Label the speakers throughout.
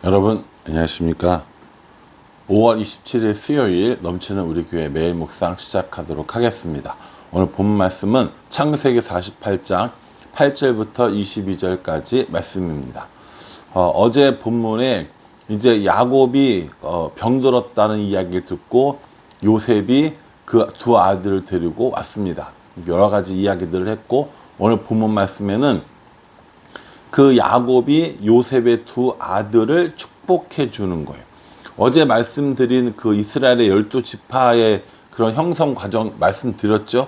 Speaker 1: 여러분 안녕하십니까. 5월 27일 수요일 넘치는 우리 교회 매일 묵상 시작하도록 하겠습니다. 오늘 본 말씀은 창세기 48장 8절부터 22절까지 말씀입니다. 어제 본문에 이제 야곱이 병들었다는 이야기를 듣고 요셉이 그 두 아들을 데리고 왔습니다. 여러 가지 이야기들을 했고 오늘 본문 말씀에는 그 야곱이 요셉의 두 아들을 축복해 주는 거예요. 어제 말씀드린 그 이스라엘의 12지파의 그런 형성 과정 말씀드렸죠.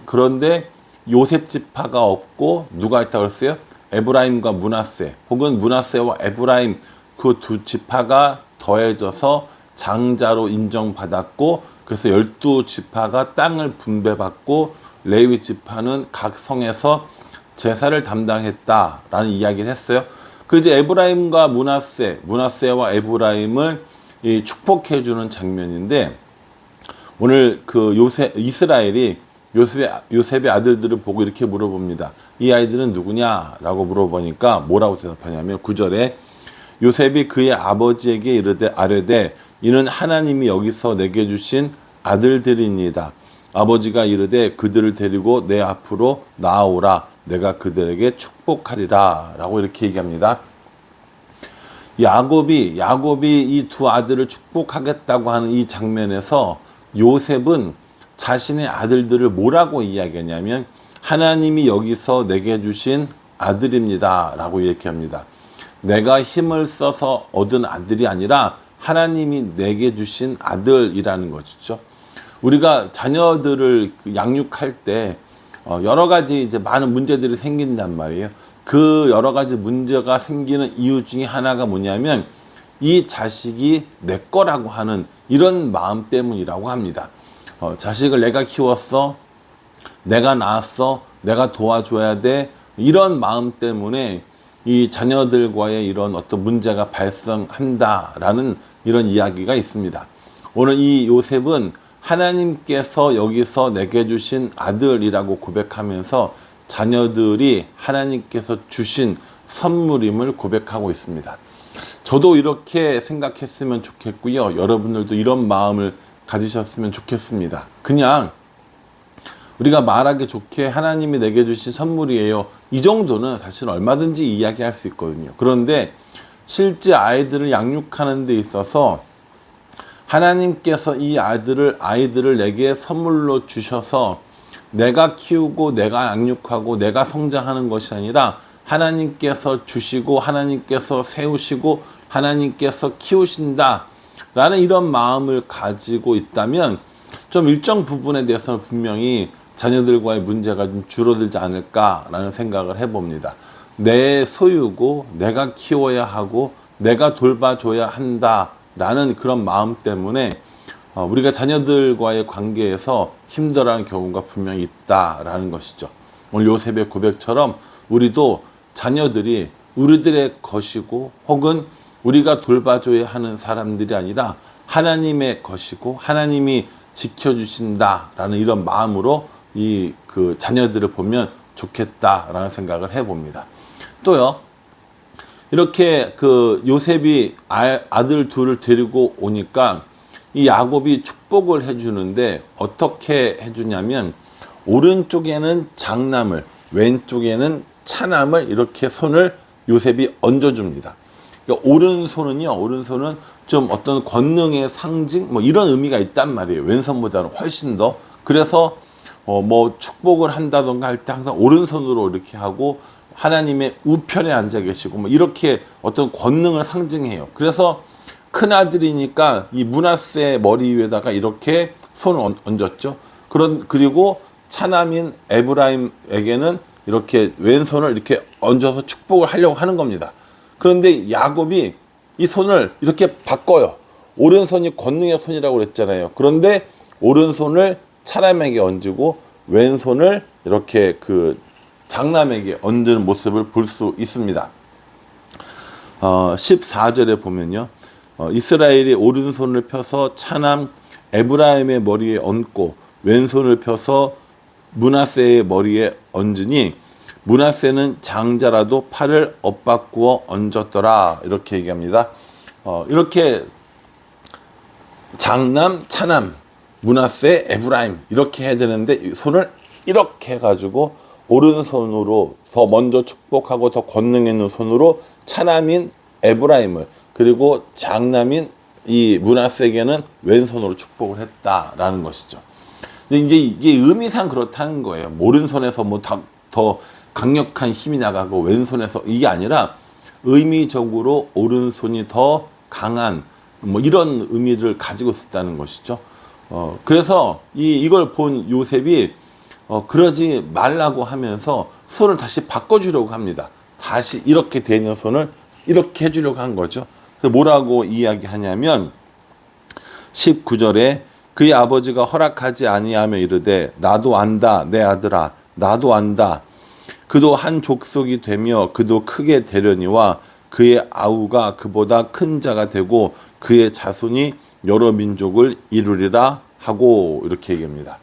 Speaker 1: 그런데 요셉 지파가 없고 누가 있다고 했어요? 에브라임과 므낫세, 혹은 므낫세와 에브라임 그 두 지파가 더해져서 장자로 인정받았고, 그래서 12지파가 땅을 분배받고 레위 지파는 각 성에서 제사를 담당했다라는 이야기를 했어요. 그 이제 에브라임과 므낫세와 에브라임을 축복해 주는 장면인데, 오늘 그 이스라엘이 요셉의 아들들을 보고 이렇게 물어봅니다. 이 아이들은 누구냐라고 물어보니까 뭐라고 대답하냐면 9절에 요셉이 그의 아버지에게 아뢰되 이는 하나님이 여기서 내게 주신 아들들이니이다. 아버지가 이르되 그들을 데리고 내 앞으로 나아오라. 내가 그들에게 축복하리라 라고 이렇게 얘기합니다. 야곱이 이 두 아들을 축복하겠다고 하는 이 장면에서 요셉은 자신의 아들들을 뭐라고 이야기하냐면 하나님이 여기서 내게 주신 아들입니다 라고 이렇게 합니다. 내가 힘을 써서 얻은 아들이 아니라 하나님이 내게 주신 아들이라는 것이죠. 우리가 자녀들을 양육할 때 여러 가지 이제 많은 문제들이 생긴단 말이에요. 그 여러 가지 문제가 생기는 이유 중에 하나가 뭐냐면 이 자식이 내 거라고 하는 이런 마음 때문이라고 합니다. 자식을 내가 키웠어, 내가 낳았어, 내가 도와줘야 돼, 이런 마음 때문에 이 자녀들과의 이런 어떤 문제가 발생한다라는 이런 이야기가 있습니다. 오늘 이 요셉은 하나님께서 여기서 내게 주신 아들이라고 고백하면서 자녀들이 하나님께서 주신 선물임을 고백하고 있습니다. 저도 이렇게 생각했으면 좋겠고요. 여러분들도 이런 마음을 가지셨으면 좋겠습니다. 그냥 우리가 말하기 좋게 하나님이 내게 주신 선물이에요. 이 정도는 사실 얼마든지 이야기할 수 있거든요. 그런데 실제 아이들을 양육하는 데 있어서 하나님께서 이 아이들을 내게 선물로 주셔서 내가 키우고 내가 양육하고 내가 성장하는 것이 아니라 하나님께서 주시고 하나님께서 세우시고 하나님께서 키우신다 라는 이런 마음을 가지고 있다면 좀 일정 부분에 대해서는 분명히 자녀들과의 문제가 좀 줄어들지 않을까라는 생각을 해봅니다. 내 소유고 내가 키워야 하고 내가 돌봐줘야 한다라는 그런 마음 때문에 우리가 자녀들과의 관계에서 힘들어하는 경우가 분명히 있다라는 것이죠. 오늘 요셉의 고백처럼 우리도 자녀들이 우리들의 것이고 혹은 우리가 돌봐줘야 하는 사람들이 아니라 하나님의 것이고 하나님이 지켜주신다라는 이런 마음으로 그 자녀들을 보면 좋겠다라는 생각을 해봅니다. 또요, 이렇게 그 요셉이 아들 둘을 데리고 오니까 이 야곱이 축복을 해주는데 어떻게 해주냐면 오른쪽에는 장남을, 왼쪽에는 차남을 이렇게 손을 요셉이 얹어줍니다. 그러니까 오른손은 좀 어떤 권능의 상징 뭐 이런 의미가 있단 말이에요. 왼손보다는 훨씬 더. 그래서 뭐 축복을 한다던가 할 때 항상 오른손으로 이렇게 하고 하나님의 우편에 앉아 계시고 뭐 이렇게 어떤 권능을 상징해요. 그래서 큰 아들이니까 이 므낫세 머리 위에다가 이렇게 손을 얹었죠. 그리고 차남인 에브라임에게는 이렇게 왼손을 이렇게 얹어서 축복을 하려고 하는 겁니다. 그런데 야곱이 이 손을 이렇게 바꿔요. 오른손이 권능의 손이라고 그랬잖아요. 그런데 오른손을 차남에게 얹고 왼손을 이렇게 그 장남에게 얹는 모습을 볼 수 있습니다. 14절에 보면요. 이스라엘이 오른손을 펴서 차남 에브라임의 머리에 얹고 왼손을 펴서 므낫세의 머리에 얹으니 므낫세는 장자라도 팔을 엇바꾸어 얹었더라. 이렇게 얘기합니다. 이렇게 장남, 차남, 므낫세, 에브라임 이렇게 해야 되는데 손을 이렇게 해가지고 오른손으로 더 먼저 축복하고 더 권능 있는 손으로 차남인 에브라임을 그리고 장남인 이 므낫세에게는 왼손으로 축복을 했다라는 것이죠. 근데 이제 이게 의미상 그렇다는 거예요. 오른손에서 뭐 더 강력한 힘이 나가고 왼손에서 이게 아니라 의미적으로 오른손이 더 강한 뭐 이런 의미를 가지고 있었다는 것이죠. 그래서 이걸 본 요셉이 그러지 말라고 하면서 손을 다시 바꿔주려고 합니다. 다시 이렇게 돼 있는 손을 이렇게 해주려고 한 거죠. 그래서 뭐라고 이야기하냐면 19절에 그의 아버지가 허락하지 아니하며 이르되 나도 안다 내 아들아 나도 안다 그도 한 족속이 되며 그도 크게 되려니와 그의 아우가 그보다 큰 자가 되고 그의 자손이 여러 민족을 이루리라 하고 이렇게 얘기합니다.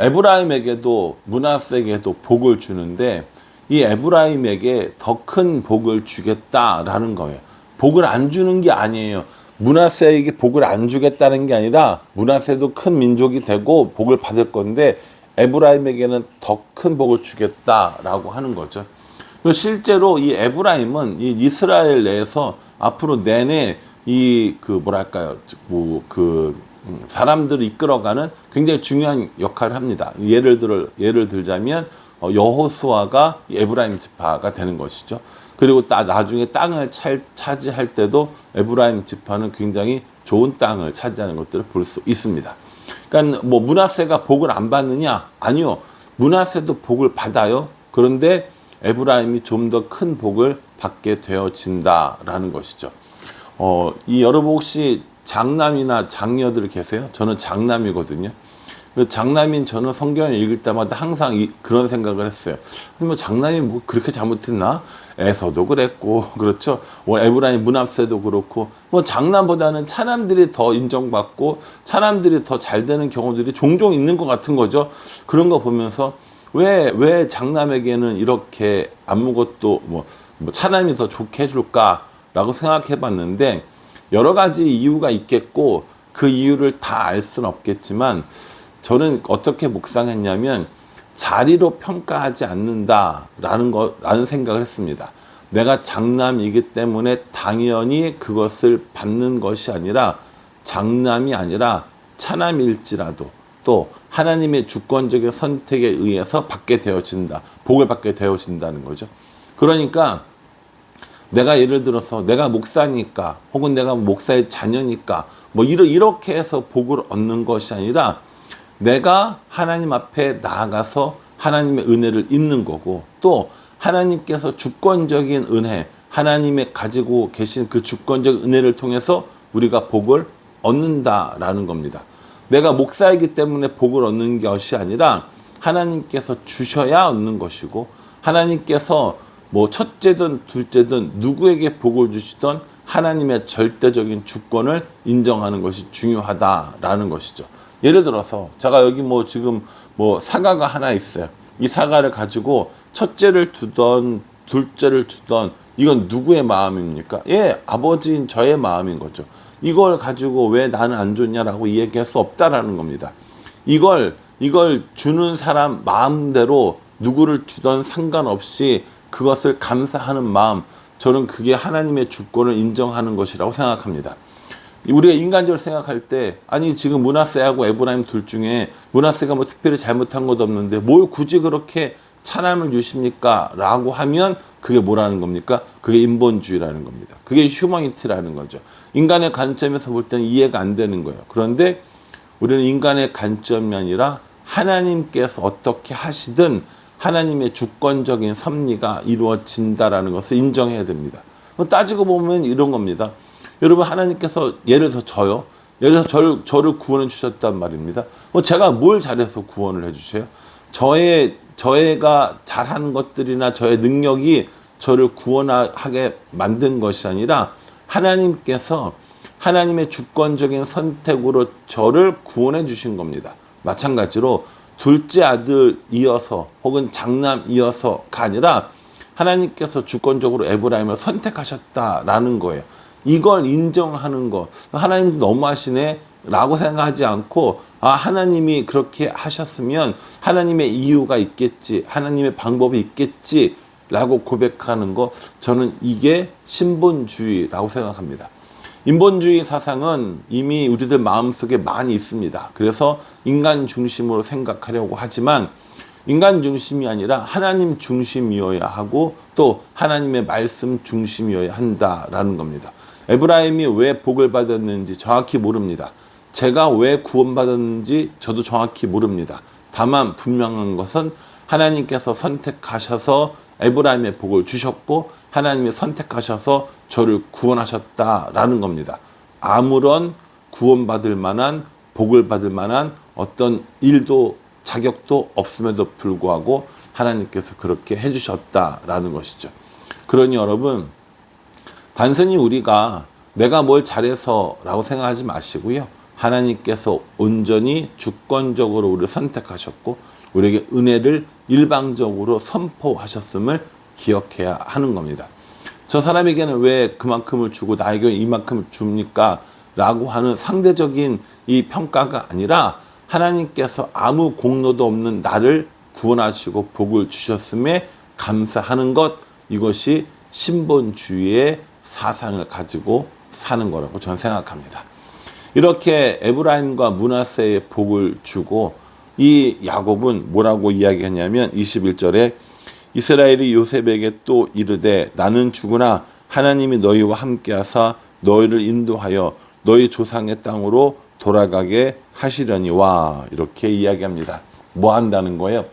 Speaker 1: 에브라임에게도 므낫세에게도 복을 주는데 이 에브라임에게 더 큰 복을 주겠다라는 거예요. 복을 안 주는 게 아니에요. 므낫세에게 복을 안 주겠다는 게 아니라 므낫세도 큰 민족이 되고 복을 받을 건데 에브라임에게는 더 큰 복을 주겠다라고 하는 거죠. 실제로 이 에브라임은 이 이스라엘 내에서 앞으로 내내 사람들을 이끌어가는 굉장히 중요한 역할을 합니다. 예를 들자면 여호수아가 에브라임 지파가 되는 것이죠. 그리고 나중에 땅을 차지할 때도 에브라임 지파는 굉장히 좋은 땅을 차지하는 것들을 볼 수 있습니다. 그러니까 뭐 므낫세가 복을 안 받느냐? 아니요. 므낫세도 복을 받아요. 그런데 에브라임이 좀 더 큰 복을 받게 되어진다라는 것이죠. 여러분 혹시 장남이나 장녀들 계세요? 저는 장남이거든요. 장남인 저는 성경을 읽을 때마다 항상 그런 생각을 했어요. 뭐 장남이 뭐 그렇게 잘못했나? 에서도 그랬고, 그렇죠. 에브라임 므낫세도 그렇고, 뭐 장남보다는 차남들이 더 인정받고, 차남들이 더 잘 되는 경우들이 종종 있는 것 같은 거죠. 그런 거 보면서 왜 장남에게는 이렇게 아무것도 뭐 차남이 더 좋게 해줄까라고 생각해 봤는데, 여러 가지 이유가 있겠고, 그 이유를 다 알 수는 없겠지만, 저는 어떻게 묵상했냐면, 자리로 평가하지 않는다라는 생각을 했습니다. 내가 장남이기 때문에 당연히 그것을 받는 것이 아니라 장남이 아니라 차남일지라도 또 하나님의 주권적인 선택에 의해서 받게 되어진다. 복을 받게 되어진다는 거죠. 그러니까 내가 예를 들어서 내가 목사니까 혹은 내가 목사의 자녀니까 뭐 이렇게 해서 복을 얻는 것이 아니라 내가 하나님 앞에 나아가서 하나님의 은혜를 입는 거고 또 하나님께서 주권적인 은혜, 하나님의 가지고 계신 그 주권적 은혜를 통해서 우리가 복을 얻는다라는 겁니다. 내가 목사이기 때문에 복을 얻는 것이 아니라 하나님께서 주셔야 얻는 것이고 하나님께서 뭐 첫째든 둘째든 누구에게 복을 주시던 하나님의 절대적인 주권을 인정하는 것이 중요하다라는 것이죠. 예를 들어서 제가 여기 뭐 지금 뭐 사과가 하나 있어요. 이 사과를 가지고 첫째를 두던 둘째를 주던 이건 누구의 마음입니까? 예, 아버지인 저의 마음인 거죠. 이걸 가지고 왜 나는 안 줬냐라고 이야기할 수 없다라는 겁니다. 이걸 주는 사람 마음대로 누구를 주던 상관없이 그것을 감사하는 마음, 저는 그게 하나님의 주권을 인정하는 것이라고 생각합니다. 우리가 인간적으로 생각할 때 아니 지금 므낫세하고 에브라임 둘 중에 므낫세가 뭐 특별히 잘못한 것도 없는데 뭘 굳이 그렇게 차남을 주십니까? 라고 하면 그게 뭐라는 겁니까? 그게 인본주의라는 겁니다. 그게 휴머니티라는 거죠. 인간의 관점에서 볼 때는 이해가 안 되는 거예요. 그런데 우리는 인간의 관점이 아니라 하나님께서 어떻게 하시든 하나님의 주권적인 섭리가 이루어진다라는 것을 인정해야 됩니다. 따지고 보면 이런 겁니다. 여러분 하나님께서 예를 들어서 저요. 예를 들어서 저를 구원해 주셨단 말입니다. 제가 뭘 잘해서 구원을 해 주세요? 저희가 잘하는 것들이나 저의 능력이 저를 구원하게 만든 것이 아니라 하나님께서 하나님의 주권적인 선택으로 저를 구원해 주신 겁니다. 마찬가지로 둘째 아들이어서 혹은 장남이어서가 아니라 하나님께서 주권적으로 에브라임을 선택하셨다라는 거예요. 이걸 인정하는 거. 하나님 너무하시네 라고 생각하지 않고, 하나님이 그렇게 하셨으면 하나님의 이유가 있겠지, 하나님의 방법이 있겠지 라고 고백하는 거, 저는 이게 신본주의라고 생각합니다. 인본주의 사상은 이미 우리들 마음속에 많이 있습니다. 그래서 인간 중심으로 생각하려고 하지만 인간 중심이 아니라 하나님 중심이어야 하고 또 하나님의 말씀 중심이어야 한다라는 겁니다. 에브라임이 왜 복을 받았는지 정확히 모릅니다. 제가 왜 구원받았는지 저도 정확히 모릅니다. 다만 분명한 것은 하나님께서 선택하셔서 에브라임의 복을 주셨고 하나님이 선택하셔서 저를 구원하셨다라는 겁니다. 아무런 구원받을 만한, 복을 받을 만한 어떤 일도 자격도 없음에도 불구하고 하나님께서 그렇게 해주셨다라는 것이죠. 그러니 여러분, 단순히 우리가 내가 뭘 잘해서라고 생각하지 마시고요. 하나님께서 온전히 주권적으로 우리를 선택하셨고 우리에게 은혜를 일방적으로 선포하셨음을 기억해야 하는 겁니다. 저 사람에게는 왜 그만큼을 주고 나에게 이만큼을 줍니까? 라고 하는 상대적인 이 평가가 아니라 하나님께서 아무 공로도 없는 나를 구원하시고 복을 주셨음에 감사하는 것, 이것이 신본주의의 사상을 가지고 사는 거라고 저는 생각합니다. 이렇게 에브라임과 므낫세의 복을 주고 이 야곱은 뭐라고 이야기했냐면 21절에 이스라엘이 요셉에게 또 이르되 나는 죽으나 하나님이 너희와 함께하사 너희를 인도하여 너희 조상의 땅으로 돌아가게 하시려니와, 이렇게 이야기합니다. 뭐 한다는 거예요?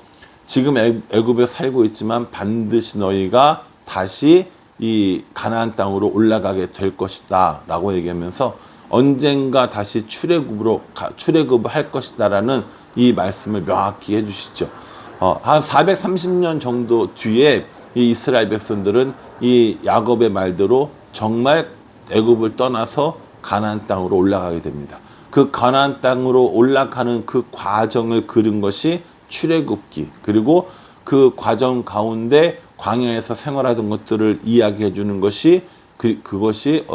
Speaker 1: 지금 애굽에 살고 있지만 반드시 너희가 다시 이 가나안 땅으로 올라가게 될 것이다 라고 얘기하면서 언젠가 다시 출애굽을 할 것이다라는 이 말씀을 명확히 해주시죠. 한 430년 정도 뒤에 이 이스라엘 백성들은 이 야곱의 말대로 정말 애굽을 떠나서 가나안 땅으로 올라가게 됩니다. 그 가나안 땅으로 올라가는 그 과정을 그린 것이 출애굽기, 그리고 그 과정 가운데 광야에서 생활하던 것들을 이야기해 주는 것이 그것이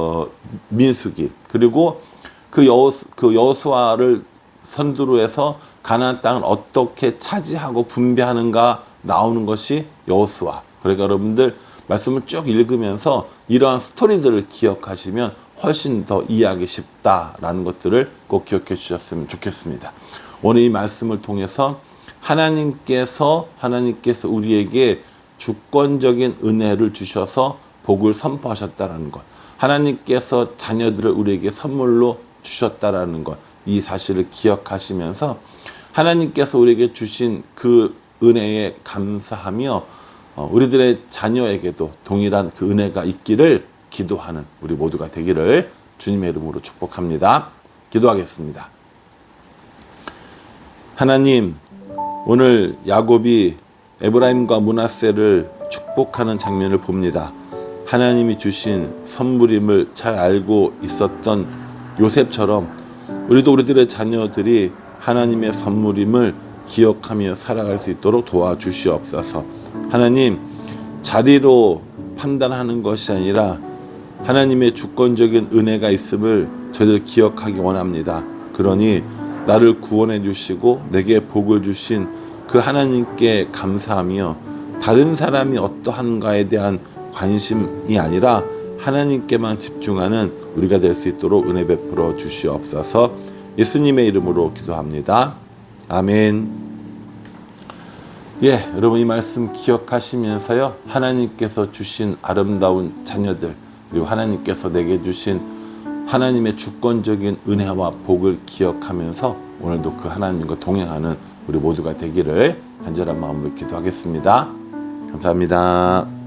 Speaker 1: 민수기, 그리고 그 여호수아를 선두로 해서 가나안 땅을 어떻게 차지하고 분배하는가 나오는 것이 여호수아. 그러니까 여러분들 말씀을 쭉 읽으면서 이러한 스토리들을 기억하시면 훨씬 더 이해하기 쉽다라는 것들을 꼭 기억해 주셨으면 좋겠습니다. 오늘 이 말씀을 통해서 하나님께서 우리에게 주권적인 은혜를 주셔서 복을 선포하셨다는 것, 하나님께서 자녀들을 우리에게 선물로 주셨다라는 것, 이 사실을 기억하시면서 하나님께서 우리에게 주신 그 은혜에 감사하며 우리들의 자녀에게도 동일한 그 은혜가 있기를 기도하는 우리 모두가 되기를 주님의 이름으로 축복합니다. 기도하겠습니다. 하나님, 오늘 야곱이 에브라임과 므낫세를 축복하는 장면을 봅니다. 하나님이 주신 선물임을 잘 알고 있었던 요셉처럼 우리도 우리들의 자녀들이 하나님의 선물임을 기억하며 살아갈 수 있도록 도와주시옵소서. 하나님, 자리로 판단하는 것이 아니라 하나님의 주권적인 은혜가 있음을 저희들 기억하기 원합니다. 그러니 나를 구원해 주시고 내게 복을 주신 그 하나님께 감사하며 다른 사람이 어떠한가에 대한 관심이 아니라 하나님께만 집중하는 우리가 될 수 있도록 은혜 베풀어 주시옵소서. 예수님의 이름으로 기도합니다. 아멘. 여러분 이 말씀 기억하시면서요, 하나님께서 주신 아름다운 자녀들, 그리고 하나님께서 내게 주신 하나님의 주권적인 은혜와 복을 기억하면서 오늘도 그 하나님과 동행하는 우리 모두가 되기를 간절한 마음으로 기도하겠습니다. 감사합니다.